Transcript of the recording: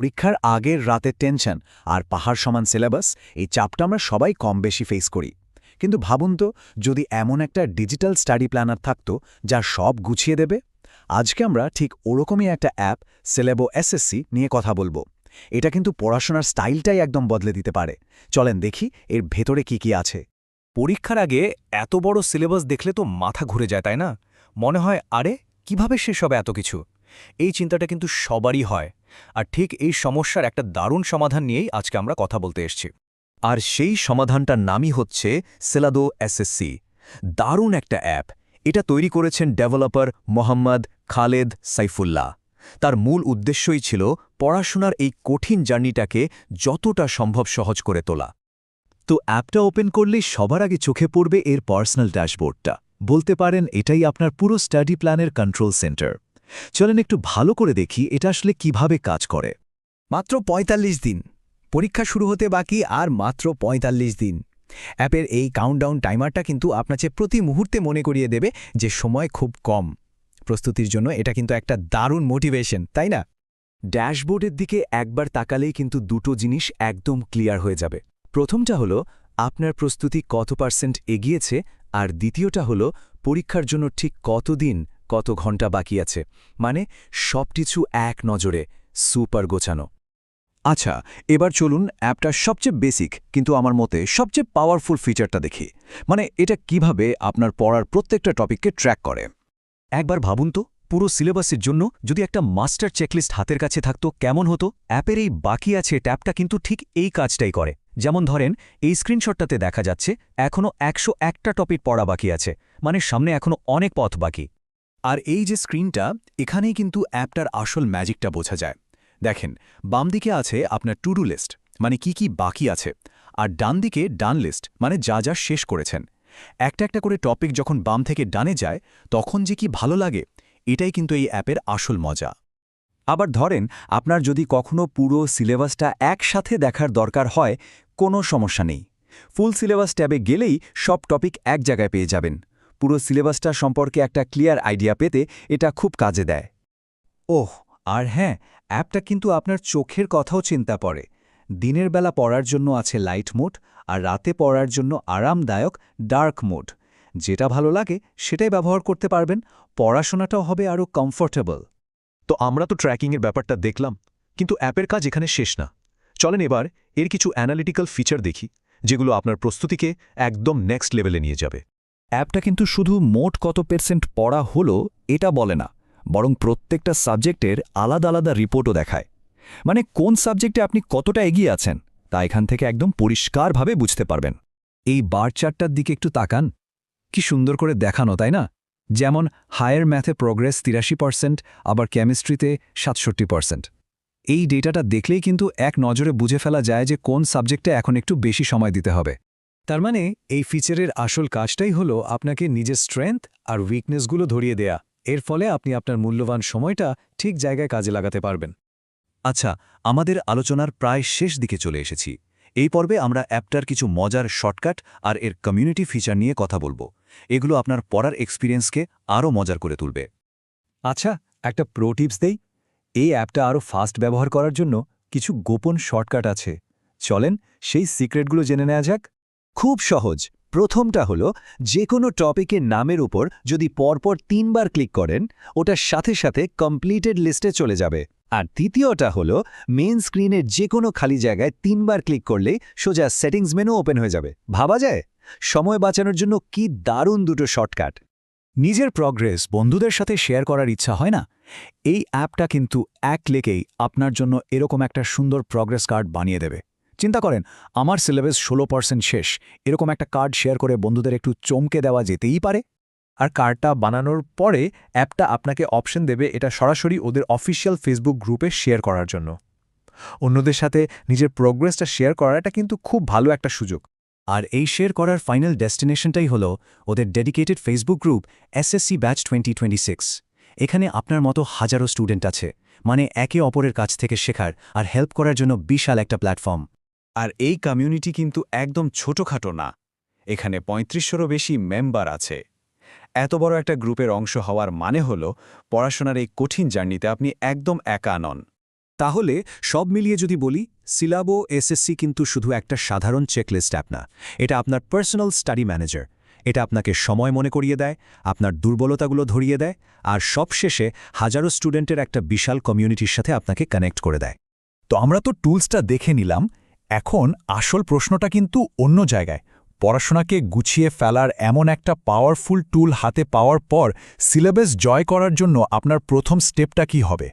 পরীক্ষার আগের রাতের টেনশন আর পাহাড় সমান সিলেবাস, এই চাপটা আমরা সবাই কম বেশি ফেস করি। কিন্তু ভাবুন তো, যদি এমন একটা ডিজিটাল স্টাডি প্ল্যানার থাকতো যা সব গুছিয়ে দেবে। আজকে আমরা ঠিক ওরকমই একটা অ্যাপ, সিলেবো এসএসসি, নিয়ে কথা বলবো। এটা কিন্তু পড়াশোনার স্টাইলটাই একদম বদলে দিতে পারে। চলেন দেখি এর ভেতরে কি আছে। পরীক্ষার আগে এত বড় সিলেবাস দেখলে তো মাথা ঘুরে যায়, তাই না? মনে হয় আরে কিভাবে শেষ হবে এত কিছু। এই চিন্তাটা কিন্তু সবারই হয়। আর ঠিক এই সমস্যার একটা দারুণ সমাধান নিয়েই আজকে আমরা কথা বলতে এসেছি। আর সেই সমাধানটার নামই হচ্ছে সিলেদো এসএসসি। দারুণ একটা অ্যাপ। এটা তৈরি করেছেন ডেভেলপার মোহাম্মদ খালেদ সাইফুল্লাহ। তার মূল উদ্দেশ্যই ছিল পড়াশোনার এই কঠিন জার্নিটাকে যতটা সম্ভব সহজ করে তোলা। তো অ্যাপটা ওপেন করলেই সবার আগে চোখে পড়বে এর পার্সোনাল ড্যাশবোর্ডটা। বলতে পারেন এটাই আপনার পুরো স্টাডি প্ল্যানের কন্ট্রোল সেন্টার। চলেন একটু ভালো করে দেখি এটা আসলে কিভাবে কাজ করে। মাত্র ৪৫ দিন। পরীক্ষা শুরু হতে বাকি আর মাত্র ৪৫ দিন। অ্যাপের এই কাউন্টডাউন টাইমারটা কিন্তু আপনাকে প্রতি মুহূর্তে মনে করিয়ে দেবে যে সময় খুব কম। প্রস্তুতির জন্য এটা কিন্তু একটা দারুণ মোটিভেশন, তাই না? ড্যাশবোর্ডের দিকে একবার তাকালেই কিন্তু দুটো জিনিস একদম ক্লিয়ার হয়ে যাবে। প্রথমটা হলো আপনার প্রস্তুতি কত % এগিয়েছে, আর দ্বিতীয়টা হলো পরীক্ষার জন্য ঠিক কতদিন কত ঘন্টা বাকি আছে। মানে সবকিছু এক নজরে, সুপার গোছানো। আচ্ছা, এবার চলুন অ্যাপটার সবচেয়ে বেসিক কিন্তু আমার মতে সবচেয়ে পাওয়ারফুল ফিচারটা দেখি। মানে এটা কিভাবে আপনার পড়ার প্রত্যেকটা টপিককে ট্র্যাক করে। একবার ভাবুন তো, পুরো সিলেবাসের জন্য যদি একটা মাস্টার চেকলিস্ট হাতের কাছে থাকতো কেমন হতো। অ্যাপের এই বাকি আছে ট্যাবটা কিন্তু ঠিক এই কাজটাই করে। যেমন ধরেন এই স্ক্রিনশটটাতে দেখা যাচ্ছে এখনও ১০১টা টপিক পড়া বাকি আছে, মানে সামনে এখনও অনেক পথ বাকি। আর এই যে স্ক্রিনটা, এখানেই কিন্তু অ্যাপটার আসল ম্যাজিকটা বোঝা যায়। দেখেন, বাম দিকে আছে আপনার টু ডু লিস্ট, মানে কি বাকি আছে, আর ডান দিকে ডান লিস্ট, মানে যা যা শেষ করেছেন। একটা একটা করে টপিক যখন বাম থেকে ডানে যায় তখন যে কি ভালো লাগে, এটাই কিন্তু এই অ্যাপের আসল মজা। আবার ধরেন আপনার যদি কখনো পুরো সিলেবাসটা একসাথে দেখার দরকার হয়, কোনো সমস্যা নেই। ফুল সিলেবাস ট্যাবে গেলেই সব টপিক এক জায়গায় পেয়ে যাবেন। পুরো সিলেবাসটা সম্পর্কে একটা ক্লিয়ার আইডিয়া পেতে এটা খুব কাজে দেয়। ওহ, আর হ্যাঁ, অ্যাপটা কিন্তু আপনার চোখের কথাও চিন্তা করে। দিনের বেলা পড়ার জন্য আছে লাইট মোড, আর রাতে পড়ার জন্য আরামদায়ক ডার্ক মোড। যেটা ভালো লাগে সেটাই ব্যবহার করতে পারবেন। পড়াশোনাটাও হবে আরও কমফোর্টেবল। তো আমরা তো ট্র্যাকিংয়ের ব্যাপারটা দেখলাম, কিন্তু অ্যাপের কাজ এখানে শেষ না। চলেন এবার এর কিছু অ্যানালিটিক্যাল ফিচার দেখি, যেগুলো আপনার প্রস্তুতিকে একদম নেক্সট লেভেলে নিয়ে যাবে। অ্যাপটা কিন্তু শুধু মোট কত % পড়া হলো এটা বলে না, বরং প্রত্যেকটা সাবজেক্টের আলাদা আলাদা রিপোর্টও দেখায়। মানে কোন সাবজেক্টে আপনি কতটা এগিয়ে আছেন তা এখান থেকে একদম পরিষ্কারভাবে বুঝতে পারবেন। এই বার চার্টটার দিকে একটু তাকান, কি সুন্দর করে দেখানো, তাই না? যেমন হায়ার ম্যাথে প্রোগ্রেস ৮৩%, আবার কেমিস্ট্রিতে ৬৭%। এই ডেটাটা দেখলেই কিন্তু এক নজরে বুঝে ফেলা যায় যে কোন সাবজেক্টে এখন একটু বেশি সময় দিতে হবে। তার মানে এই ফিচারের আসল কাজটাই হলো আপনাকে নিজের স্ট্রেংথ আর উইকনেসগুলো ধরিয়ে দেয়া। এর ফলে আপনি আপনার মূল্যবান সময়টা ঠিক জায়গায় কাজে লাগাতে পারবেন। আচ্ছা, আমাদের আলোচনার প্রায় শেষ দিকে চলে এসেছি। এই পর্বে আমরা অ্যাপটার কিছু মজার শর্টকাট আর এর কমিউনিটি ফিচার নিয়ে কথা বলবো। এগুলো আপনার পড়ার এক্সপিরিয়েন্সকে আরও মজার করে তুলবে। আচ্ছা, একটা প্রো টিপস দেই। এই অ্যাপটা আরও ফাস্ট ব্যবহার করার জন্য কিছু গোপন শর্টকাট আছে। চলেন সেই সিক্রেটগুলো জেনে নেওয়া যাক। খুব সহজ। প্রথমটা হলো, যে কোনো টপিকের নামের উপর যদি পরপর ৩ বার ক্লিক করেন, ওটার সাথে সাথে কমপ্লিটেড লিস্টে চলে যাবে। আর দ্বিতীয়টা হলো, মেইন স্ক্রিনের যে কোনো খালি জায়গায় ৩ বার ক্লিক করলেই সোজা সেটিংস মেনু ওপেন হয়ে যাবে। ভাবা যায়? সময় বাঁচানোর জন্য কি দারুণ দুটো শর্টকাট। নিজের প্রগ্রেস বন্ধুদের সাথে শেয়ার করার ইচ্ছা হয় না? এই অ্যাপটা কিন্তু এক ক্লিকেই আপনার জন্য এরকম একটা সুন্দর প্রগ্রেস কার্ড বানিয়ে দেবে। চিন্তা করেন, আমার সিলেবাস ১৬% শেষ, এরকম একটা কার্ড শেয়ার করে বন্ধুদের একটু চমকে দেওয়া যেতেই পারে। আর কার্ডটা বানানোর পরে অ্যাপটা আপনাকে অপশন দেবে এটা সরাসরি ওদের অফিসিয়াল ফেসবুক গ্রুপে শেয়ার করার জন্য। অন্যদের সাথে নিজের প্রোগ্রেসটা শেয়ার করাটা কিন্তু খুব ভালো একটা সুযোগ। আর এই শেয়ার করার ফাইনাল ডেস্টিনেশনটাই হলো ওদের dedicated Facebook group SSC batch 2026। এখানে আপনার মতো হাজারো স্টুডেন্ট আছে, মানে একে অপরের কাছ থেকে শেখার আর হেল্প করার জন্য বিশাল একটা প্ল্যাটফর্ম। আর এই কমিউনিটি কিন্তু একদম ছোটখাটো না। এখানে ৩৫০০রও বেশি মেম্বার আছে। এত বড় একটা গ্রুপের অংশ হওয়ার মানে হলো পড়াশোনার এই কঠিন জার্নিতে আপনি একদম একা নন। তাহলে সব মিলিয়ে যদি বলি, সিলাবো এসএসসি কিন্তু শুধু একটা সাধারণ চেকলিস্ট অ্যাপ না, এটা আপনার পার্সোনাল স্টাডি ম্যানেজার। এটা আপনাকে সময় মনে করিয়ে দেয়, আপনার দুর্বলতাগুলো ধরিয়ে দেয়, আর সবশেষে হাজারো স্টুডেন্টের একটা বিশাল কমিউনিটির সাথে আপনাকে কানেক্ট করে দেয়। তো আমরা তো টুলসটা দেখে নিলাম, এখন আসল প্রশ্নটা কিন্তু অন্য জায়গায়। পড়াশোনাকে গুছিয়ে ফেলার এমন একটা পাওয়ারফুল টুল হাতে পাওয়ার পর সিলেবাস জয় করার জন্য আপনার প্রথম স্টেপটা কী হবে?